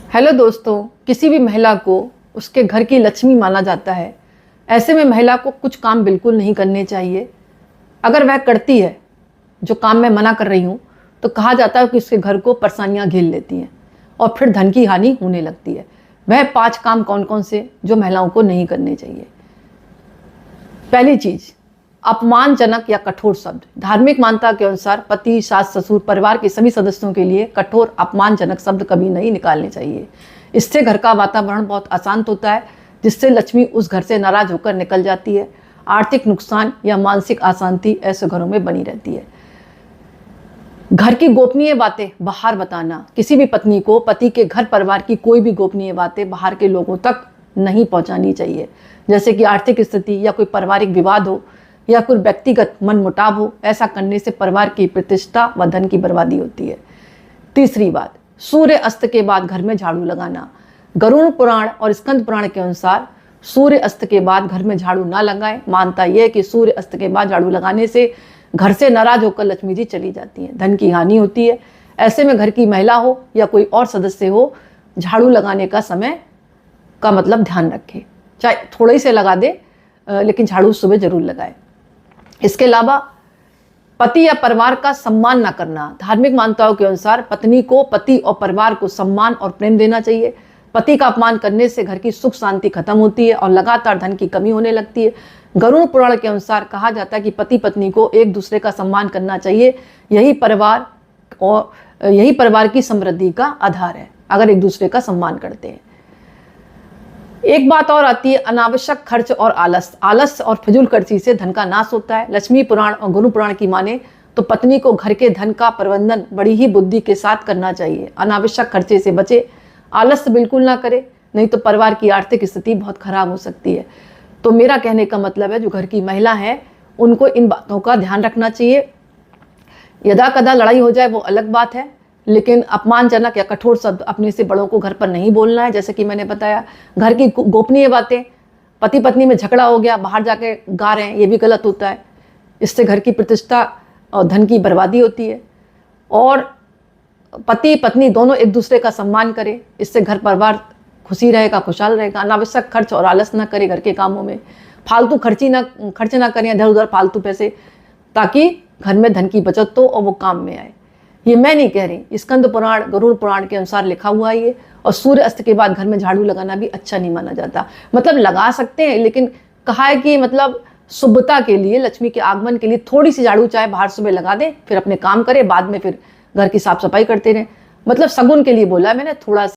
Hello दोस्तों, किसी भी महिला को उसके घर की लक्ष्मी माना जाता है। ऐसे में महिला को कुछ काम बिल्कुल नहीं करने चाहिए। अगर वह करती है जो काम मैं मना कर रही हूँ तो कहा जाता है कि उसके घर को परेशानियाँ घेर लेती हैं और फिर धन की हानि होने लगती है। वह 5 काम कौन कौन से जो महिलाओं को नहीं करने चाहिए। पहली चीज़, अपमानजनक या कठोर शब्द। धार्मिक मान्यता के अनुसार पति, सास, ससुर, परिवार के सभी सदस्यों के लिए कठोर अपमानजनक शब्द कभी नहीं निकालने चाहिए। इससे घर का वातावरण बहुत अशांत होता है, जिससे लक्ष्मी उस घर से नाराज होकर निकल जाती है। आर्थिक नुकसान या मानसिक अशांति ऐसे घरों में बनी रहती है। घर की गोपनीय बातें बाहर बताना। किसी भी पत्नी को पति के घर परिवार की कोई भी गोपनीय बातें बाहर के लोगों तक नहीं पहुंचानी चाहिए, जैसे कि आर्थिक स्थिति या कोई पारिवारिक विवाद हो या कोई व्यक्तिगत मनमुटाव हो। ऐसा करने से परिवार की प्रतिष्ठा व धन की बर्बादी होती है। तीसरी बात, सूर्य अस्त के बाद घर में झाड़ू लगाना। गरुड़ पुराण और स्कंद पुराण के अनुसार सूर्य अस्त के बाद घर में झाड़ू ना लगाएं। मानता यह है कि सूर्य अस्त के बाद झाड़ू लगाने से घर से नाराज होकर लक्ष्मी जी चली जाती हैं, धन की हानि होती है। ऐसे में घर की महिला हो या कोई और सदस्य हो, झाड़ू लगाने का समय का मतलब ध्यान रखें। चाहे थोड़े ही से लगा दे, लेकिन झाड़ू सुबह जरूर लगाए। इसके अलावा पति या परिवार का सम्मान न करना। धार्मिक मान्यताओं के अनुसार पत्नी को पति और परिवार को सम्मान और प्रेम देना चाहिए। पति का अपमान करने से घर की सुख शांति खत्म होती है और लगातार धन की कमी होने लगती है। गरुड़ पुराण के अनुसार कहा जाता है कि पति पत्नी को एक दूसरे का सम्मान करना चाहिए। यही परिवार की समृद्धि का आधार है, अगर एक दूसरे का सम्मान करते हैं। एक बात और आती है, अनावश्यक खर्च और आलस और फिजूल खर्ची से धन का नाश होता है। लक्ष्मी पुराण और गुरु पुराण की माने तो पत्नी को घर के धन का प्रबंधन बड़ी ही बुद्धि के साथ करना चाहिए। अनावश्यक खर्चे से बचे, आलस बिल्कुल ना करे, नहीं तो परिवार की आर्थिक स्थिति बहुत खराब हो सकती है। तो मेरा कहने का मतलब है, जो घर की महिला है उनको इन बातों का ध्यान रखना चाहिए। यदा कदा लड़ाई हो जाए वो अलग बात है, लेकिन अपमानजनक या कठोर शब्द अपने से बड़ों को घर पर नहीं बोलना है। जैसे कि मैंने बताया, घर की गोपनीय बातें, पति पत्नी में झगड़ा हो गया, बाहर जाके गा रहे हैं, ये भी गलत होता है। इससे घर की प्रतिष्ठा और धन की बर्बादी होती है। और पति पत्नी दोनों एक दूसरे का सम्मान करें, इससे घर परिवार खुशी रहेगा, खुशहाल रहेगा। अनावश्यक खर्च और आलस ना करें घर के कामों में। फालतू खर्च ना करें इधर उधर फालतू पैसे, ताकि घर में धन की बचत हो और वो काम में आए। ये मैं नहीं कह रही, स्कंद पुराण गरुड़ पुराण के अनुसार लिखा हुआ है ये। और सूर्य अस्त के बाद घर में झाड़ू लगाना भी अच्छा नहीं माना जाता। मतलब लगा सकते हैं, लेकिन कहा है कि मतलब शुभता के लिए, लक्ष्मी के आगमन के लिए थोड़ी सी झाड़ू चाहे बाहर सुबह लगा दें, फिर अपने काम करें, बाद में फिर घर की साफ सफाई करते रहें। मतलब सगुन के लिए बोला है मैंने, थोड़ा सा